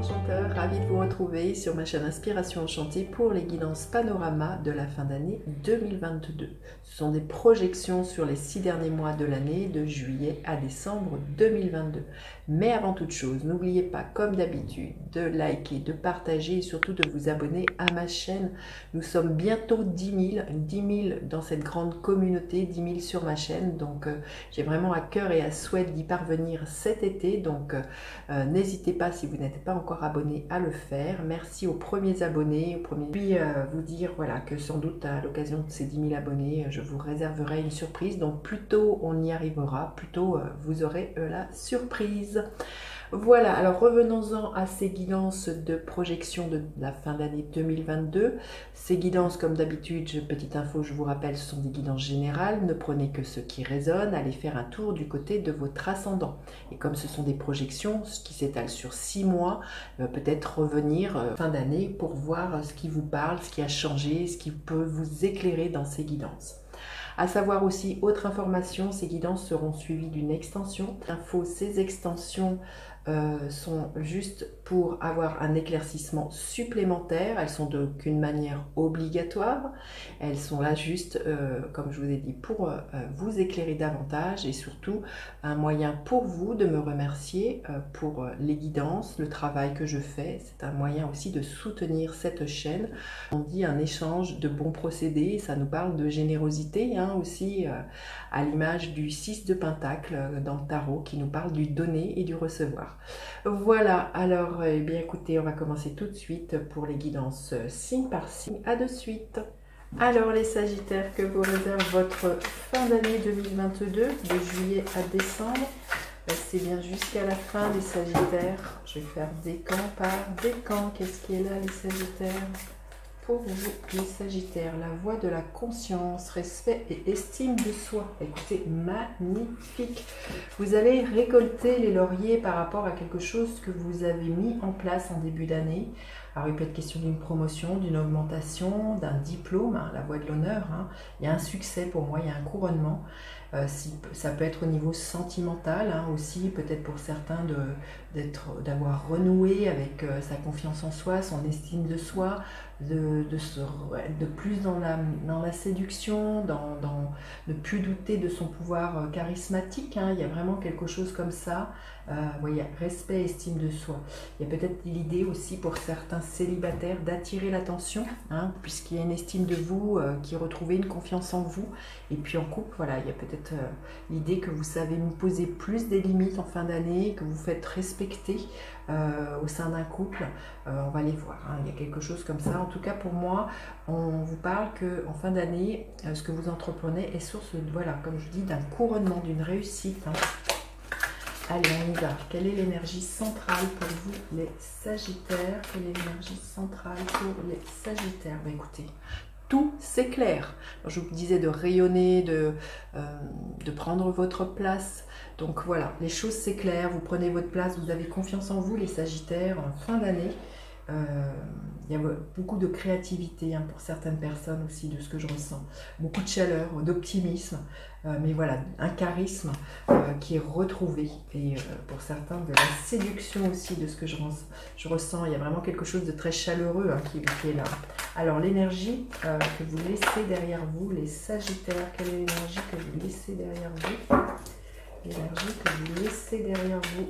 enchanteurs, ravie de vous retrouver sur ma chaîne Inspiration Enchantée pour les guidances panorama de la fin d'année 2022. Ce sont des projections sur les 6 derniers mois de l'année, de juillet à décembre 2022. Mais avant toute chose, n'oubliez pas, comme d'habitude, de liker, de partager et surtout de vous abonner à ma chaîne. Nous sommes bientôt 10 000 dans cette grande communauté, 10 000 sur ma chaîne. Donc j'ai vraiment à cœur et à souhait d'y parvenir cet été. Donc n'hésitez pas, si vous n'êtes pas encore abonné, à le faire. Merci aux premiers abonnés. Puis vous dire voilà, que sans doute à l'occasion de ces 10 000 abonnés, je vous réserverai une surprise. Donc plus tôt on y arrivera, plus tôt vous aurez la surprise. Voilà, alors revenons-en à ces guidances de projection de la fin d'année 2022. Ces guidances, comme d'habitude, petite info, je vous rappelle, ce sont des guidances générales. Ne prenez que ce qui résonne, allez faire un tour du côté de votre ascendant. Et comme ce sont des projections, ce qui s'étale sur 6 mois, peut-être revenir fin d'année pour voir ce qui vous parle, ce qui a changé, ce qui peut vous éclairer dans ces guidances. À savoir aussi, autre information, ces guidances seront suivies d'une extension. Ces extensions sont juste pour avoir un éclaircissement supplémentaire. Elles sont d'aucune manière obligatoires. Elles sont là juste, comme je vous ai dit, pour vous éclairer davantage et surtout un moyen pour vous de me remercier pour les guidances, le travail que je fais. C'est un moyen aussi de soutenir cette chaîne. On dit un échange de bons procédés. Ça nous parle de générosité aussi, à l'image du 6 de Pentacle dans le tarot qui nous parle du donner et du recevoir. Voilà, alors eh bien écoutez, on va commencer tout de suite pour les guidances signe par signe. À de suite. Alors les Sagittaires, que vous réserve votre fin d'année 2022, de juillet à décembre? Restez bien jusqu'à la fin les Sagittaires. Je vais faire décan par décan. Qu'est-ce qui est là les Sagittaires? Pour vous, les Sagittaires, la voie de la conscience, respect et estime de soi. Écoutez, magnifique. Vous allez récolter les lauriers par rapport à quelque chose que vous avez mis en place en début d'année. Alors, il peut être question d'une promotion, d'une augmentation, d'un diplôme, la voie de l'honneur. Il y a un succès pour moi, il y a un couronnement. Ça peut être au niveau sentimental aussi, peut-être pour certains d'avoir renoué avec sa confiance en soi, son estime de soi, de plus dans la séduction, ne plus douter de son pouvoir charismatique. Il y a vraiment quelque chose comme ça. Voyez, respect et estime de soi. Il y a peut-être l'idée aussi pour certains célibataires d'attirer l'attention, puisqu'il y a une estime de vous, qui retrouvez une confiance en vous. Et puis en couple, voilà, il y a peut-être l'idée que vous savez vous poser plus des limites en fin d'année, que vous faites respecter au sein d'un couple. On va les voir, il y a quelque chose comme ça. En tout cas pour moi, on vous parle qu'en fin d'année, ce que vous entreprenez est source, voilà, comme je dis, d'un couronnement, d'une réussite. Allez, on y va. Quelle est l'énergie centrale pour vous, les Sagittaires? Quelle est l'énergie centrale pour les Sagittaires? Écoutez, tout s'éclaire. Je vous disais de rayonner, de prendre votre place. Donc voilà, les choses s'éclairent, vous prenez votre place, vous avez confiance en vous, les Sagittaires, en fin d'année. Il y a beaucoup de créativité pour certaines personnes aussi, de ce que je ressens. Beaucoup de chaleur, d'optimisme, mais voilà, un charisme qui est retrouvé. Et pour certains, de la séduction aussi, de ce que je ressens. Il y a vraiment quelque chose de très chaleureux qui est là. Alors, l'énergie que vous laissez derrière vous, les Sagittaires, quelle est l'énergie que vous laissez derrière vous? L'énergie que vous laissez derrière vous.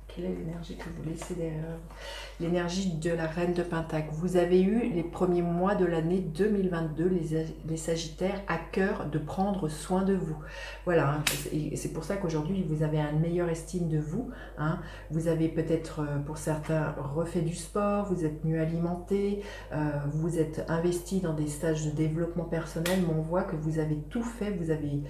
Quelle est l'énergie que vous laissez derrière vous? L'énergie de la Reine de Pentacle. Vous avez eu les premiers mois de l'année 2022, les Sagittaires, à cœur de prendre soin de vous. Voilà, c'est pour ça qu'aujourd'hui, vous avez une meilleure estime de vous. Vous avez peut-être, pour certains, refait du sport, vous êtes mieux alimenté, vous êtes investi dans des stages de développement personnel, mais on voit que vous avez tout fait, vous avez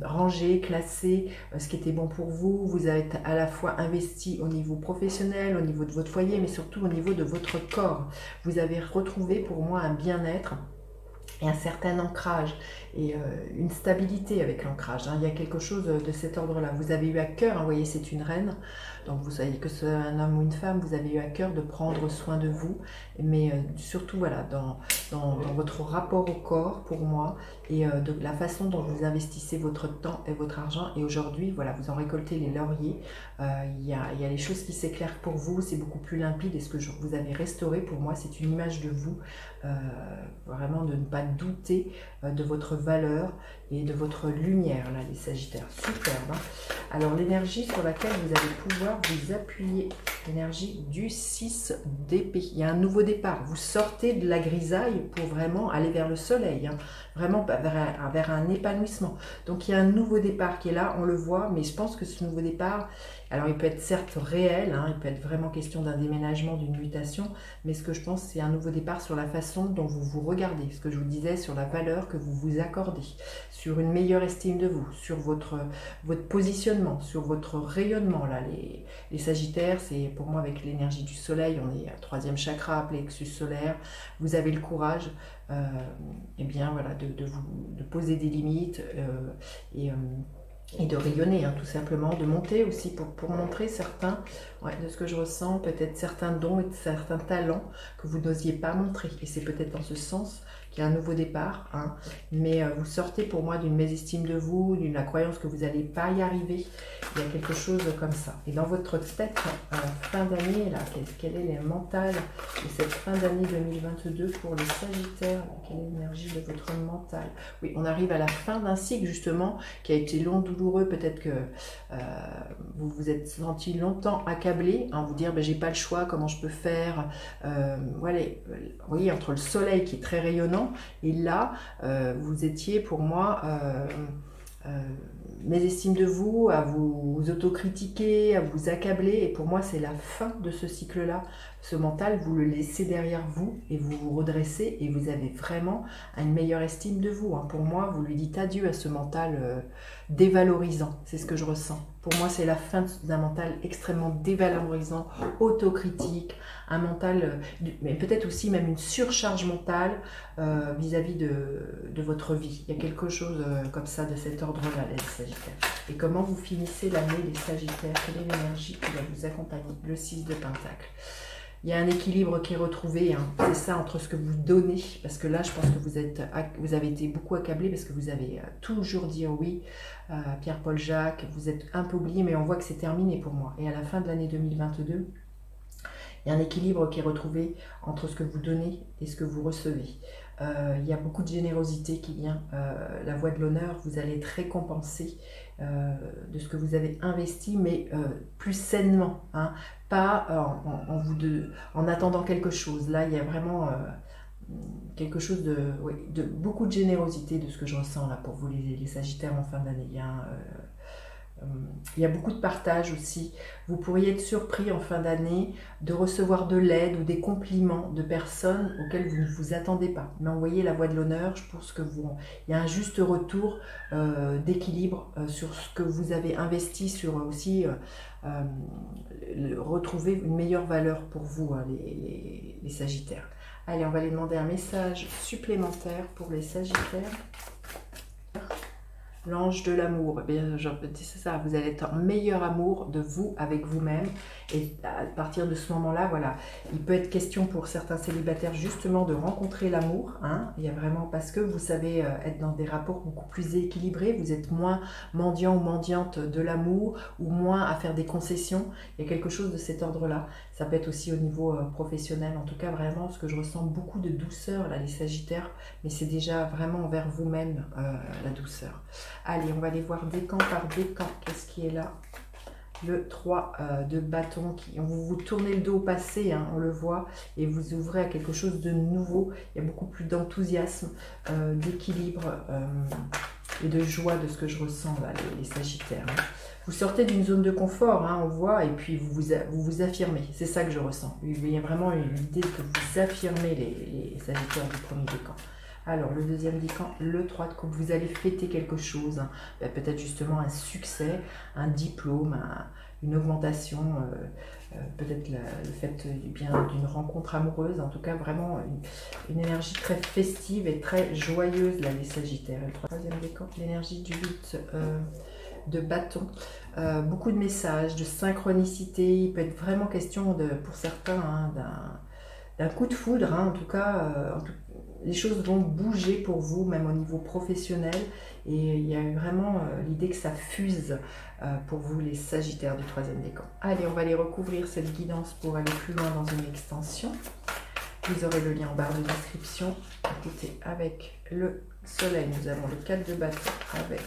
rangé, classé ce qui était bon pour vous, vous êtes à la fois investi au niveau professionnel, au niveau de votre foyer, mais surtout au niveau de votre corps. Vous avez retrouvé pour moi un bien-être et un certain ancrage et une stabilité avec l'ancrage. Hein. Il y a quelque chose de cet ordre-là. Vous avez eu à cœur, hein, vous voyez, c'est une reine, donc vous savez que c'est un homme ou une femme, vous avez eu à cœur de prendre soin de vous, mais surtout voilà, dans votre rapport au corps, pour moi, et de la façon dont vous investissez votre temps et votre argent. Et aujourd'hui, voilà, vous en récoltez les lauriers. Il y a les choses qui s'éclairent pour vous, c'est beaucoup plus limpide. Et ce que vous avez restauré, pour moi, c'est une image de vous, vraiment de ne pas douter de votre valeur et de votre lumière, là, les Sagittaires. Superbe. Hein. Alors, l'énergie sur laquelle vous allez pouvoir vous appuyer, l'énergie du 6 d'épée. Il y a un nouveau départ. Vous sortez de la grisaille pour vraiment aller vers le soleil, hein. Vraiment vers un épanouissement. Donc, il y a un nouveau départ qui est là, on le voit, mais je pense que ce nouveau départ, alors il peut être certes réel, hein, il peut être vraiment question d'un déménagement, d'une mutation, mais ce que je pense, c'est un nouveau départ sur la façon dont vous vous regardez, ce que je vous disais sur la valeur que vous vous accordez, sur une meilleure estime de vous, sur votre positionnement, sur votre rayonnement. Là, les Sagittaires, c'est pour moi avec l'énergie du soleil, on est à 3e chakra, plexus solaire, vous avez le courage, et bien voilà, de poser des limites et de rayonner, hein, tout simplement, de monter aussi pour montrer certains, de ce que je ressens, peut-être certains dons et certains talents que vous n'osiez pas montrer. Et c'est peut-être dans ce sens qu'il y a un nouveau départ, hein, mais vous sortez pour moi d'une mésestime de vous, d'une la croyance que vous n'allez pas y arriver. Il y a quelque chose comme ça. Et dans votre tête, fin d'année, là, quel est le mental de cette fin d'année 2022 pour les Sagittaires? Quelle est l'énergie de votre mental? Oui, on arrive à la fin d'un cycle, justement, qui a été long, douloureux. Peut-être que vous vous êtes senti longtemps accablé, hein, vous dire, ben, j'ai pas le choix, comment je peux faire? Voilà, vous voyez, entre le soleil qui est très rayonnant, et là, vous étiez pour moi mésestime de vous, à vous autocritiquer, à vous accabler, et pour moi c'est la fin de ce cycle-là. Ce mental, vous le laissez derrière vous et vous vous redressez et vous avez vraiment une meilleure estime de vous. Hein. Pour moi, vous lui dites adieu à ce mental dévalorisant, c'est ce que je ressens. Pour moi, c'est la fin d'un mental extrêmement dévalorisant, autocritique, un mental, mais peut-être aussi même une surcharge mentale vis-à-vis de votre vie. Il y a quelque chose comme ça de cet ordre-là, les Sagittaires. Et comment vous finissez l'année, les Sagittaires? Quelle est l'énergie qui va vous accompagner? Le 6 de Pentacle. Il y a un équilibre qui est retrouvé, hein. C'est ça, entre ce que vous donnez, parce que là, je pense que vous avez été beaucoup accablé, parce que vous avez toujours dit oui à Pierre-Paul Jacques, vous êtes un peu oublié, mais on voit que c'est terminé pour moi. Et à la fin de l'année 2022, il y a un équilibre qui est retrouvé entre ce que vous donnez et ce que vous recevez. Il y a beaucoup de générosité qui vient. La voie de l'honneur, vous allez être récompensé de ce que vous avez investi, mais plus sainement, hein, pas en attendant quelque chose. Là, il y a vraiment quelque chose de beaucoup de générosité de ce que je ressens là pour vous, les Sagittaires, en fin d'année. Il y a beaucoup de partage aussi. Vous pourriez être surpris en fin d'année de recevoir de l'aide ou des compliments de personnes auxquelles vous ne vous attendez pas. Mais envoyez la voie de l'honneur, je pense que il y a un juste retour d'équilibre sur ce que vous avez investi, sur aussi retrouver une meilleure valeur pour vous, hein, les Sagittaires. Allez, on va aller demander un message supplémentaire pour les Sagittaires. L'ange de l'amour, eh bien, c'est ça, vous allez être en meilleur amour de vous avec vous-même. Et à partir de ce moment-là, voilà, il peut être question pour certains célibataires justement de rencontrer l'amour. Hein. Il y a vraiment, parce que vous savez être dans des rapports beaucoup plus équilibrés, vous êtes moins mendiant ou mendiante de l'amour, ou moins à faire des concessions. Il y a quelque chose de cet ordre-là. Ça peut être aussi au niveau professionnel. En tout cas, vraiment, ce que je ressens, beaucoup de douceur, là, les Sagittaires, mais c'est déjà vraiment envers vous-même, la douceur. Allez, on va aller voir décan par décan. Qu'est-ce qui est là? Le 3 de bâton. Vous tournez le dos au passé, hein, on le voit, et vous ouvrez à quelque chose de nouveau. Il y a beaucoup plus d'enthousiasme, d'équilibre et de joie de ce que je ressens, là, les Sagittaires. Hein. Vous sortez d'une zone de confort, hein, on voit, et puis vous vous affirmez. C'est ça que je ressens. Il y a vraiment l'idée que vous affirmez les Sagittaires du premier décan. Alors, le deuxième décan, le 3 de coupe, vous allez fêter quelque chose, hein. Peut-être justement un succès, un diplôme, une augmentation, peut-être le fait d'une rencontre amoureuse, en tout cas vraiment une énergie très festive et très joyeuse, là, les Sagittaires. Et le troisième décan, l'énergie du 8 de bâton, beaucoup de messages, de synchronicité, il peut être vraiment question, pour certains, hein, d'un coup de foudre, hein, en tout cas, les choses vont bouger pour vous, même au niveau professionnel, et il y a vraiment l'idée que ça fuse pour vous, les Sagittaires du troisième décan. Allez, on va aller recouvrir cette guidance pour aller plus loin dans une extension. Vous aurez le lien en barre de description. Écoutez, avec le soleil, nous avons le 4 de bâton, avec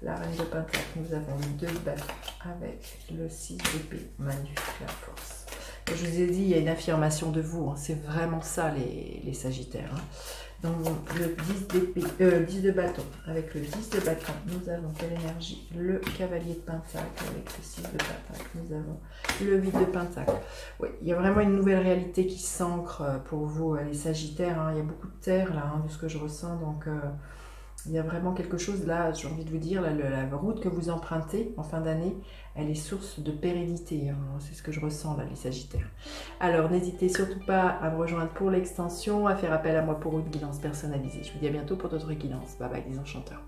la reine de pentacle, nous avons le 2 de bâton, avec le 6 d'épée, magnifique, la force. Et je vous ai dit, il y a une affirmation de vous, hein, c'est vraiment ça les Sagittaires. Hein. Donc le 10 de bâton, avec le 10 de bâton, nous avons quelle énergie? Le cavalier de pentacle, avec le 6 de pentacle, nous avons le 8 de pentacle. Oui, il y a vraiment une nouvelle réalité qui s'ancre pour vous, les Sagittaires. Hein. Il y a beaucoup de terre là, hein, de ce que je ressens, donc il y a vraiment quelque chose là, j'ai envie de vous dire, la route que vous empruntez en fin d'année, elle est source de pérennité, hein, c'est ce que je ressens là, les Sagittaires. Alors n'hésitez surtout pas à me rejoindre pour l'extension, à faire appel à moi pour une guidance personnalisée. Je vous dis à bientôt pour d'autres guidances. Bye bye les enchanteurs.